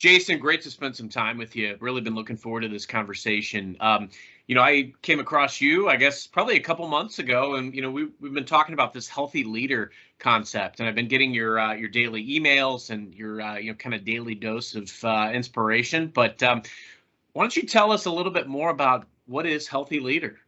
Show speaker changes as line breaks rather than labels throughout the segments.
Jason, great to spend some time with you. Really been looking forward to this conversation. I came across you, I guess, probably a couple months ago, and we've been talking about this healthy leader concept, and I've been getting your daily emails and your kind of daily dose of inspiration. But why don't you tell us a little bit more about what is healthy leader?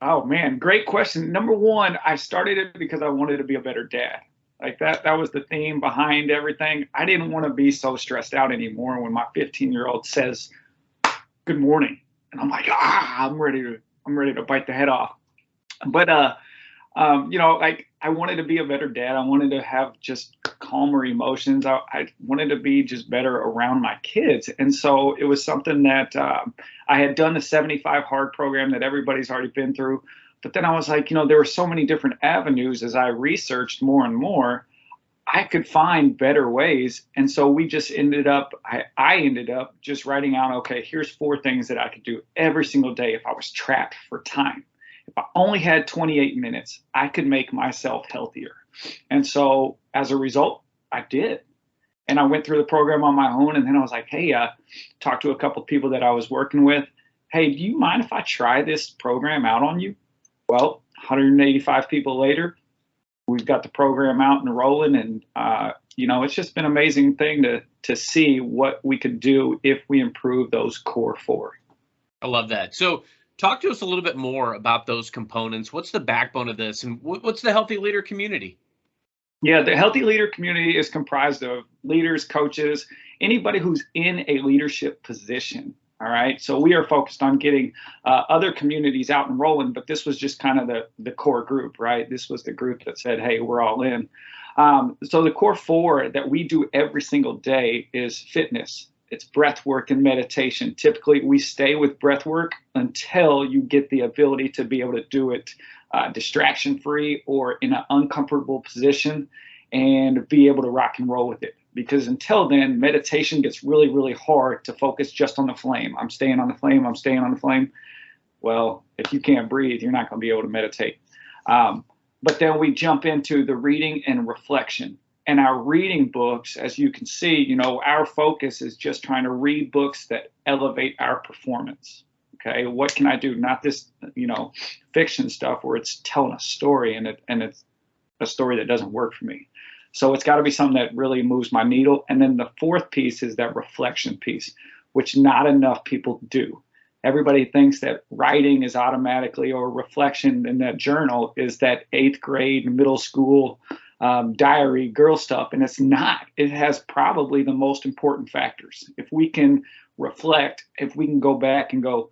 Oh man, great question. Number one, I started it because I wanted to be a better dad. Like that was the theme behind everything. I didn't want to be so stressed out anymore when my 15-year-old says, "Good morning." And I'm like, I'm ready to bite the head off. But like I wanted to be a better dad. I wanted to have just calmer emotions. I wanted to be just better around my kids. And so it was something that I had done the 75 hard program that everybody's already been through. But then I was like, there were so many different avenues as I researched more and more, I could find better ways. And so we just I ended up just writing out, okay, here's 4 things that I could do every single day if I was trapped for time. If I only had 28 minutes, I could make myself healthier. And so as a result, I did. And I went through the program on my own. And then I was like, hey, talked to a couple of people that I was working with. Hey, do you mind if I try this program out on you? Well, 185 people later, we've got the program out and rolling. And, it's just been an amazing thing to see what we could do if we improve those core 4.
I love that. So talk to us a little bit more about those components. What's the backbone of this, and what's the Healthy Leader community?
Yeah, the Healthy Leader community is comprised of leaders, coaches, anybody who's in a leadership position. All right. So we are focused on getting other communities out and rolling, but this was just kind of the core group, right? This was the group that said, hey, we're all in. So the core 4 that we do every single day is fitness. It's breath work and meditation. Typically, we stay with breath work until you get the ability to be able to do it distraction-free or in an uncomfortable position and be able to rock and roll with it. Because until then, meditation gets really, really hard to focus just on the flame. I'm staying on the flame. I'm staying on the flame. Well, if you can't breathe, you're not going to be able to meditate. But then we jump into the reading and reflection. And our reading books, as you can see, our focus is just trying to read books that elevate our performance. Okay, what can I do? Not this, fiction stuff where it's telling a story and it's a story that doesn't work for me. So it's got to be something that really moves my needle. And then the 4th piece is that reflection piece, which not enough people do. Everybody thinks that writing is automatically, or reflection in that journal is that 8th grade, middle school diary girl stuff. And it's not. It has probably the most important factors. If we can reflect, if we can go back and go,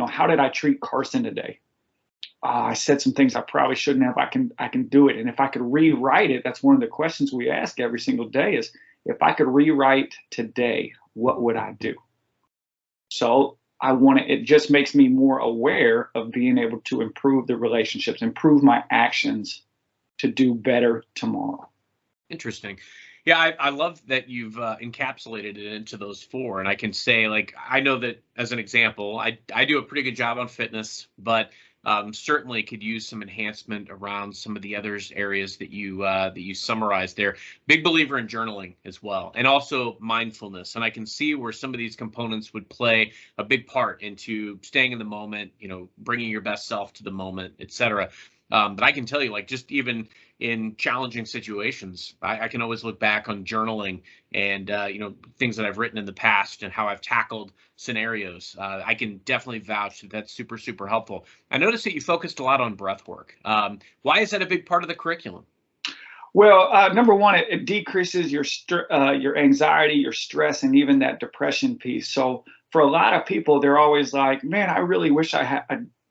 how did I treat Carson today? I said some things I probably shouldn't have. I can do it. And if I could rewrite it, that's one of the questions we ask every single day is, if I could rewrite today, what would I do? So it just makes me more aware of being able to improve the relationships, improve my actions to do better tomorrow.
Interesting. Yeah, I love that you've encapsulated it into those 4. And I can say, I know that as an example, I do a pretty good job on fitness, but certainly could use some enhancement around some of the other areas that you summarized there. Big believer in journaling as well, and also mindfulness. And I can see where some of these components would play a big part into staying in the moment, bringing your best self to the moment, etc. But I can tell you, just even in challenging situations, I can always look back on journaling and, things that I've written in the past and how I've tackled scenarios. I can definitely vouch that that's super, super helpful. I noticed that you focused a lot on breath work. Why is that a big part of the curriculum?
Well, number one, it decreases your anxiety, your stress, and even that depression piece. So for a lot of people, they're always like, man, I really wish I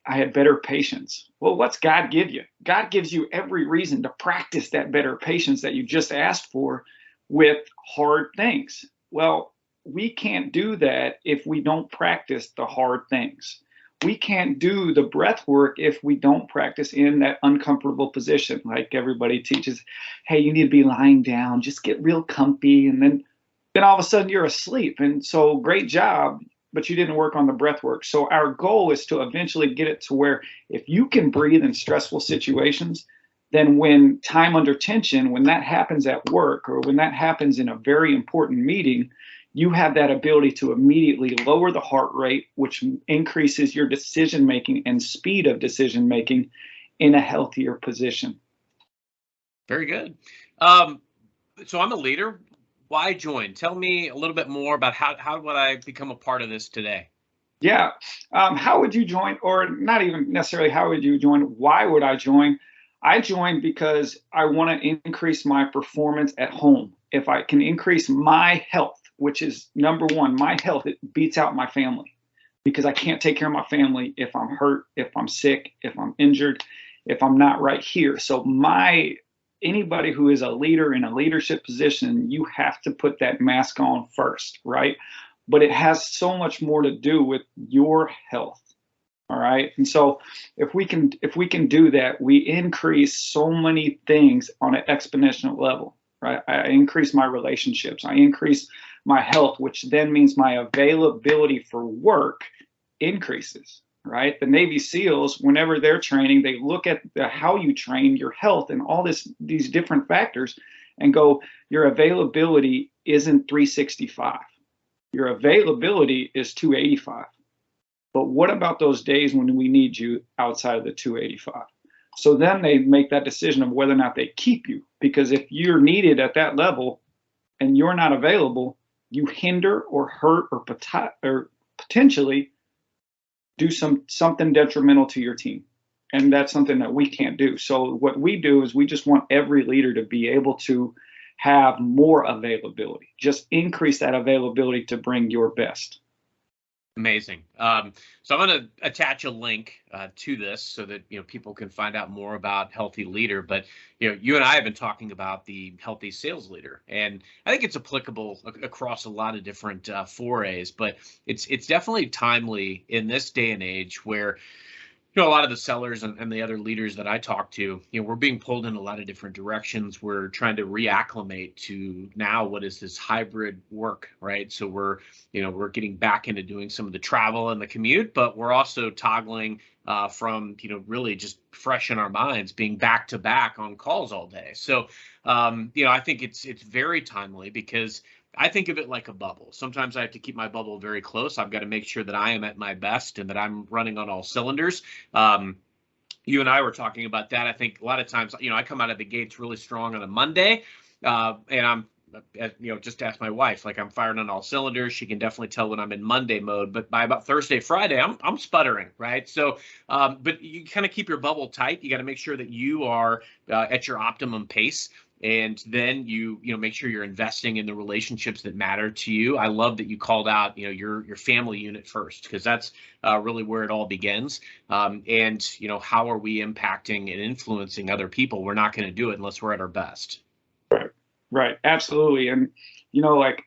had better patience. Well, what's God give you? God gives you every reason to practice that better patience that you just asked for with hard things. Well, we can't do that if we don't practice the hard things. We can't do the breath work if we don't practice in that uncomfortable position. Like everybody teaches, hey, you need to be lying down, just get real comfy. And then all of a sudden you're asleep. And so great job, but you didn't work on the breath work. So our goal is to eventually get it to where if you can breathe in stressful situations, then when time under tension, when that happens at work or when that happens in a very important meeting, you have that ability to immediately lower the heart rate, which increases your decision making and speed of decision making in a healthier position.
Very good. So I'm a leader. Why join? Tell me a little bit more about how would I become a part of this today?
Yeah. How would you join? Or not even necessarily how would you join? Why would I join? I joined because I want to increase my performance at home. If I can increase my health, which is number one, my health, it beats out my family because I can't take care of my family if I'm hurt, if I'm sick, if I'm injured, if I'm not right here. So anybody who is a leader in a leadership position, you have to put that mask on first, right? But it has so much more to do with your health. All right. And so if we can do that, we increase so many things on an exponential level, right? I increase my relationships, I increase my health, which then means my availability for work increases, right? The Navy SEALs, whenever they're training, they look at how you train, your health, and all these different factors and go, your availability isn't 365. Your availability is 285. But what about those days when we need you outside of the 285? So then they make that decision of whether or not they keep you, because if you're needed at that level and you're not available, you hinder or hurt or potentially do something detrimental to your team. And that's something that we can't do. So what we do is we just want every leader to be able to have more availability. Just increase that availability to bring your best.
Amazing. So I'm going to attach a link to this so that people can find out more about Healthy Leader. But you and I have been talking about the Healthy Sales Leader, and I think it's applicable across a lot of different forays. But it's definitely timely in this day and age where a lot of the sellers and the other leaders that I talk to, we're being pulled in a lot of different directions. We're trying to reacclimate to now what is this hybrid work, right? So we're getting back into doing some of the travel and the commute, but we're also toggling from, really just fresh in our minds, being back to back on calls all day. So, I think it's very timely because I think of it like a bubble. Sometimes I have to keep my bubble very close. I've got to make sure that I am at my best and that I'm running on all cylinders. You and I were talking about that. I think a lot of times, I come out of the gates really strong on a Monday, and I'm, just ask my wife, like I'm firing on all cylinders. She can definitely tell when I'm in Monday mode, but by about Thursday, Friday, I'm sputtering, right? So, but you kind of keep your bubble tight. You got to make sure that you are at your optimum pace. And then you make sure you're investing in the relationships that matter to you. I love that you called out your family unit first, because that's really where it all begins. And how are we impacting and influencing other people? We're not going to do it unless we're at our best.
Right, absolutely. And like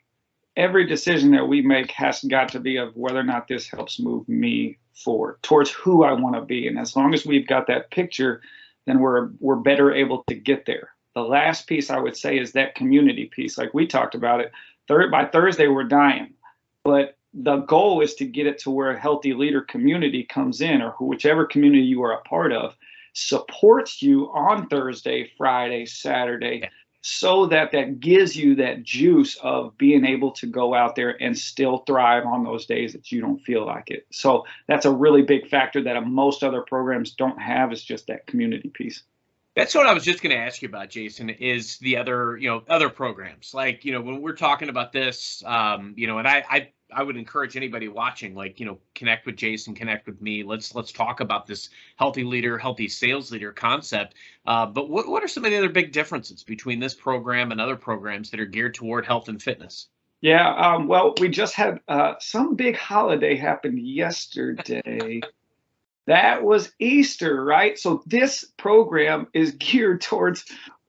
every decision that we make has got to be of whether or not this helps move me forward towards who I want to be. And as long as we've got that picture, then we're better able to get there. The last piece I would say is that community piece. Like we talked about it, by Thursday we're dying, but the goal is to get it to where a Healthy Leader community comes in, or whichever community you are a part of, supports you on Thursday, Friday, Saturday,
Yeah.
So that gives you that juice of being able to go out there and still thrive on those days that you don't feel like it. So that's a really big factor that most other programs don't have, is just that community piece.
That's what I was just going to ask you about, Jason, is the other programs. Like, when we're talking about this, and I would encourage anybody watching, like, connect with Jason, connect with me. Let's talk about this Healthy Leader, Healthy Sales Leader concept. But what are some of the other big differences between this program and other programs that are geared toward health and fitness?
Yeah, well, we just had some big holiday happened yesterday. That was Easter, right? So this program is geared towards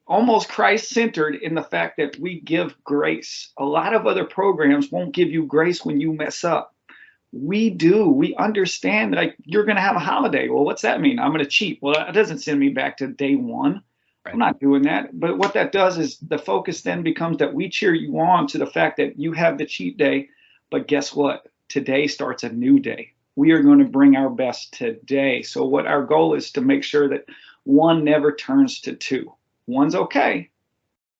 almost Christ-centered in the fact that we give grace. A lot of other programs won't give you grace when you mess up. We do. We understand, like, you're going to have a holiday. Well, what's that mean? I'm going to cheat. Well, that doesn't send me back to day one. Right. I'm not doing that. But what that does is the focus then becomes that we cheer you on to the fact that you have the cheat day. But guess what? Today starts a new day. We are going to bring our best today. So what our goal is to make sure that one never turns to two. One's okay,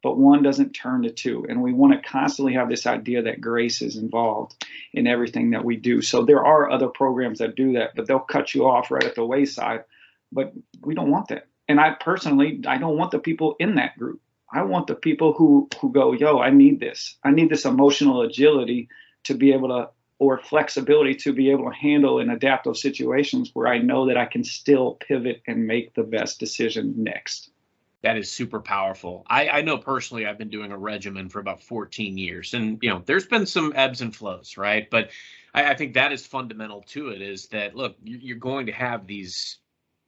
but one doesn't turn to two. And we want to constantly have this idea that grace is involved in everything that we do. So there are other programs that do that, but they'll cut you off right at the wayside. But we don't want that. And I don't want the people in that group. I want the people who go, yo, I need this. I need this emotional agility to be able to, or flexibility to be able to handle and adapt those situations where I know that I can still pivot and make the best decision next.
That is super powerful. I know personally, I've been doing a regimen for about 14 years, and there's been some ebbs and flows, right? But I think that is fundamental to it, is that, look, you're going to have these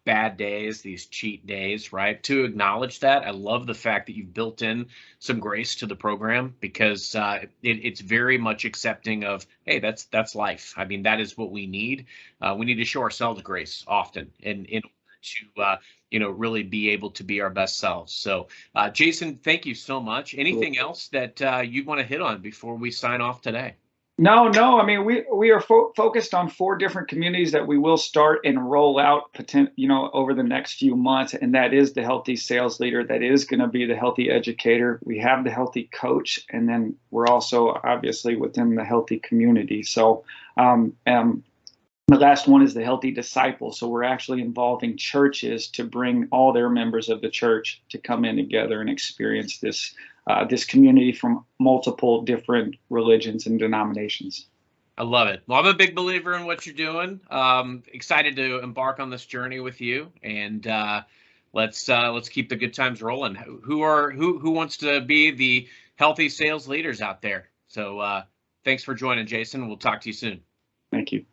bad days, these cheat days, right? To acknowledge that. I love the fact that you've built in some grace to the program, because it's very much accepting of, hey, that's life. I mean, that is what we need. We need to show ourselves grace often, and in order to really be able to be our best selves. So Jason, thank you so much. Anything else that you want to hit on before we sign off today?
No. I mean, we are focused on 4 different communities that we will start and roll out, over the next few months. And that is the Healthy Sales Leader. That is going to be the Healthy Educator. We have the Healthy Coach, and then we're also obviously within the Healthy Community. So the last one is the Healthy Disciple. So we're actually involving churches to bring all their members of the church to come in together and experience this community from multiple different religions and denominations.
I love it. Well, I'm a big believer in what you're doing. Excited to embark on this journey with you, and let's keep the good times rolling. Who wants to be the healthy sales leaders out there? So thanks for joining, Jason. We'll talk to you soon.
Thank you.